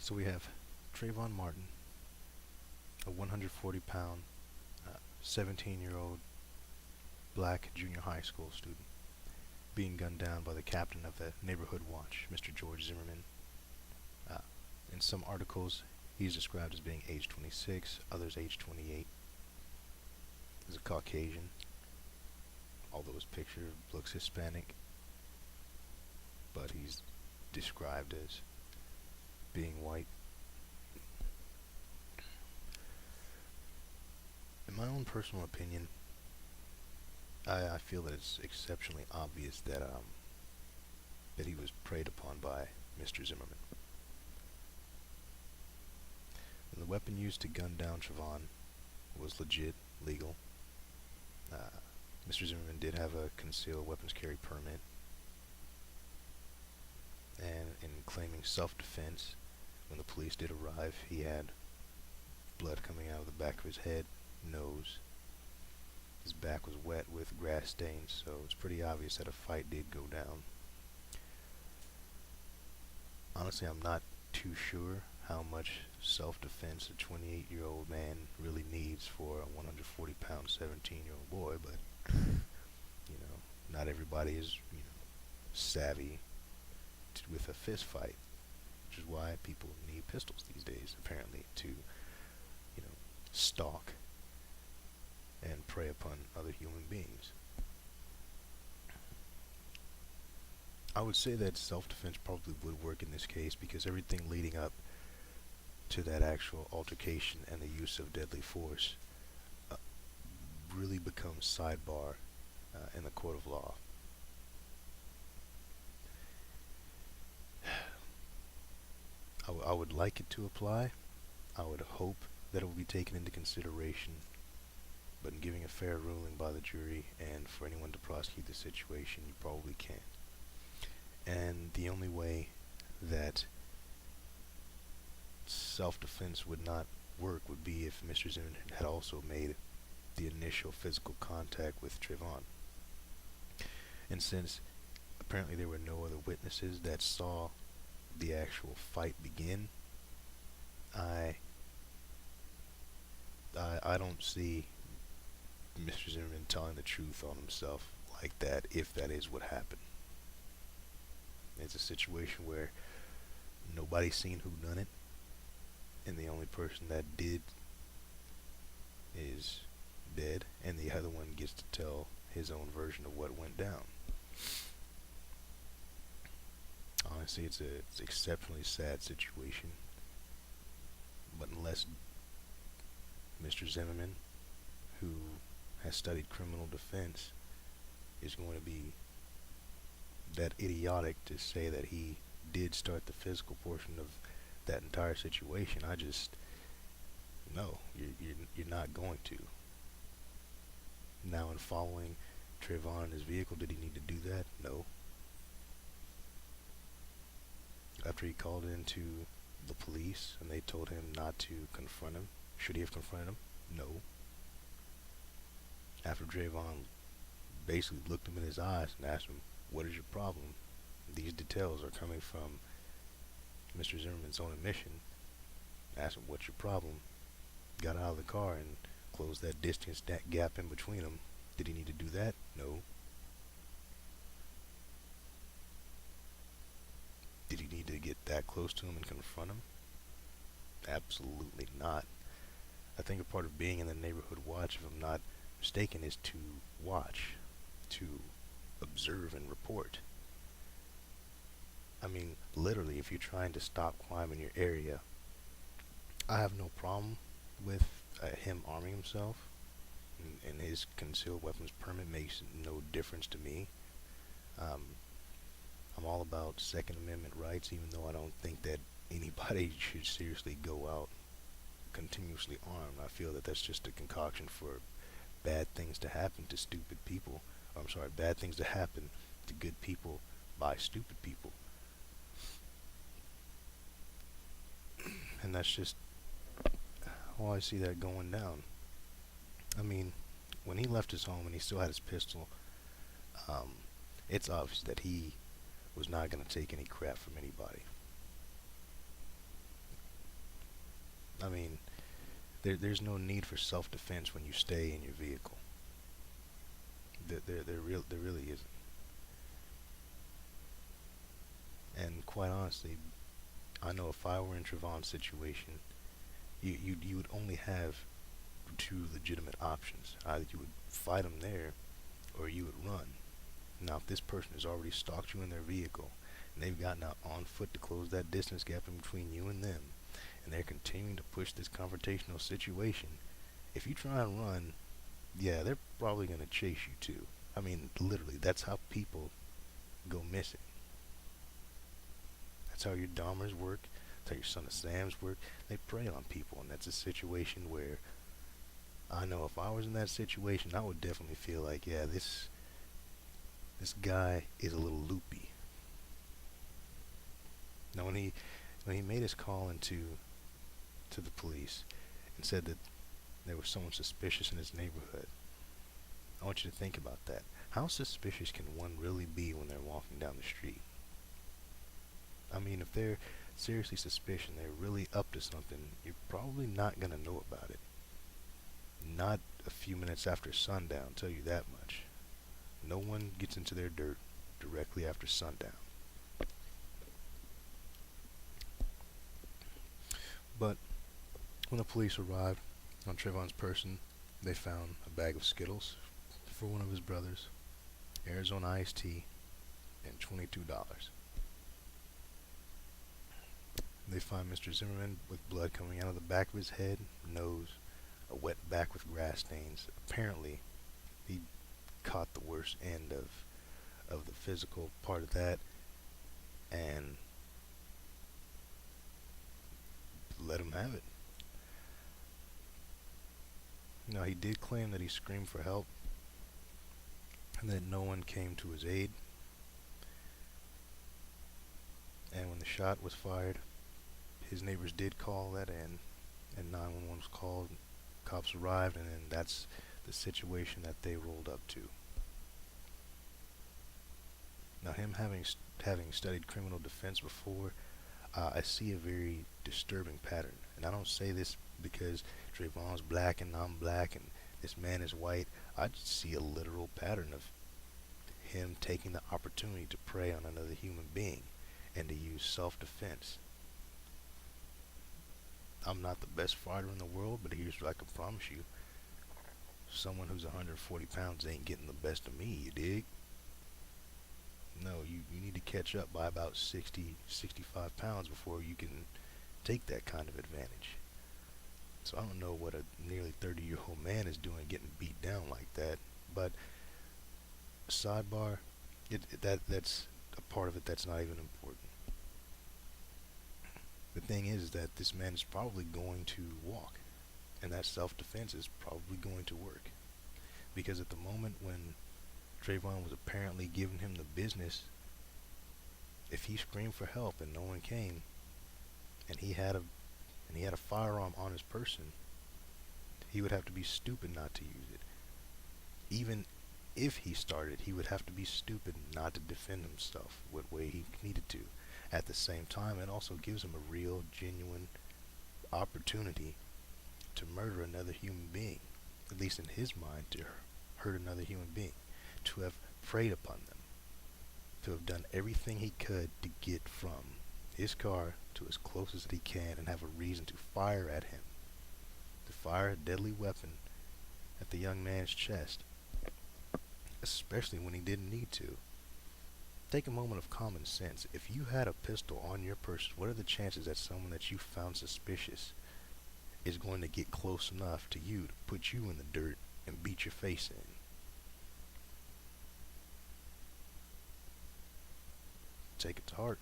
So we have Trayvon Martin, a 140-pound, 17-year-old black junior high school student, being gunned down by the captain of the neighborhood watch, Mr. George Zimmerman. Uh, in some articles, he's described as being age 26, others age 28. He's a Caucasian, although his picture looks Hispanic, but he's described as being white. In my own personal opinion, I feel that it's exceptionally obvious that he was preyed upon by Mr. Zimmerman. And the weapon used to gun down Trayvon was legit, legal. Mr. Zimmerman did have a concealed weapons carry permit, and in claiming self-defense, when the police did arrive, he had blood coming out of the back of his head, nose. His back was wet with grass stains, so it's pretty obvious that a fight did go down. Honestly, I'm not too sure how much self-defense a 28-year-old man really needs for a 140-pound 17-year-old boy, but not everybody is, savvy with a fist fight, which is why people need pistols these days, apparently, to, stalk and prey upon other human beings. I would say that self-defense probably would work in this case because everything leading up to that actual altercation and the use of deadly force really becomes sidebar in the court of law. I would like it to apply. I would hope that it will be taken into consideration, but in giving a fair ruling by the jury and for anyone to prosecute the situation, you probably can't. And the only way that self-defense would not work would be if Mr. Zimmerman had also made the initial physical contact with Trayvon. And since apparently there were no other witnesses that saw the actual fight begin, I don't see Mr. Zimmerman telling the truth on himself like that, if that is what happened. It's a situation where nobody's seen who done it, and the only person that did is dead, and the other one gets to tell his own version of what went down. Honestly, it's an exceptionally sad situation, but unless Mr. Zimmerman, who has studied criminal defense, is going to be that idiotic to say that he did start the physical portion of that entire situation, I just no, you're not going to. Now, in following Trayvon in his vehicle, did he need to do that? No. After he called into the police and they told him not to confront him, should he have confronted him? No. After Trayvon basically looked him in his eyes and asked him, "What is your problem?" These details are coming from Mr. Zimmerman's own admission. Asked him, "What's your problem?" Got out of the car and closed that distance, that gap in between them. Did he need to do that? No. Did he need to get that close to him and confront him? Absolutely not. I think a part of being in the neighborhood watch, if I'm not mistaken, is to watch, to observe and report. I mean, literally, if you're trying to stop crime in your area, I have no problem with him arming himself, and his concealed weapons permit makes no difference to me. I'm all about Second Amendment rights, even though I don't think that anybody should seriously go out continuously armed. I feel that that's just a concoction for bad things to happen to stupid people. I'm sorry, bad things to happen to good people by stupid people. And that's just how I see that going down. I mean, when he left his home and he still had his pistol, it's obvious that he was not going to take any crap from anybody. I mean, there's no need for self-defense when you stay in your vehicle. There really isn't. And quite honestly, I know if I were in Trayvon's situation, you would only have two legitimate options. Either you would fight him there, or you would run. Now, if this person has already stalked you in their vehicle, and they've gotten out on foot to close that distance gap in between you and them, and they're continuing to push this confrontational situation, if you try and run, yeah, they're probably going to chase you too. I mean, literally, that's how people go missing. That's how your Dahmers work. That's how your Son of Sam's work. They prey on people, and that's a situation where I know if I was in that situation, I would definitely feel like, yeah, this guy is a little loopy. Now, when he made his call to the police and said that there was someone suspicious in his neighborhood, I want you to think about that. How suspicious can one really be when they're walking down the street? I mean, if they're seriously suspicious, they're really up to something, you're probably not going to know about it. Not a few minutes after sundown, tell you that much. No one gets into their dirt directly after sundown. But when the police arrived on Trayvon's person, they found a bag of Skittles for one of his brothers, Arizona iced tea, and $22. They find Mr. Zimmerman with blood coming out of the back of his head, nose, a wet back with grass stains. Apparently, he caught the worst end of the physical part of that and let him have it. Now, he did claim that he screamed for help and that no one came to his aid. And when the shot was fired, his neighbors did call that in, and 911 was called. Cops arrived, and then that's the situation that they rolled up to. Now, him having studied criminal defense before, I see a very disturbing pattern. And I don't say this because Trayvon's black and I'm black and this man is white. I just see a literal pattern of him taking the opportunity to prey on another human being and to use self-defense. I'm not the best fighter in the world, but here's what I can promise you. Someone who's 140 pounds ain't getting the best of me, you dig? No, you need to catch up by about 60, 65 pounds before you can take that kind of advantage. So I don't know what a nearly 30-year-old man is doing getting beat down like that, but sidebar, that's a part of it that's not even important. The thing is that this man is probably going to walk, and that self-defense is probably going to work. Because at the moment when Trayvon was apparently giving him the business, if he screamed for help and no one came, and he had a firearm on his person, he would have to be stupid not to use it. Even if he started, he would have to be stupid not to defend himself what way he needed to. At the same time, it also gives him a real, genuine opportunity to murder another human being, at least in his mind, to hurt another human being, to have preyed upon them, to have done everything he could to get from his car to as close as he can and have a reason to fire at him, to fire a deadly weapon at the young man's chest, especially when he didn't need to. Take a moment of common sense. If you had a pistol on your person, what are the chances that someone that you found suspicious is going to get close enough to you to put you in the dirt and beat your face in? Take it to heart.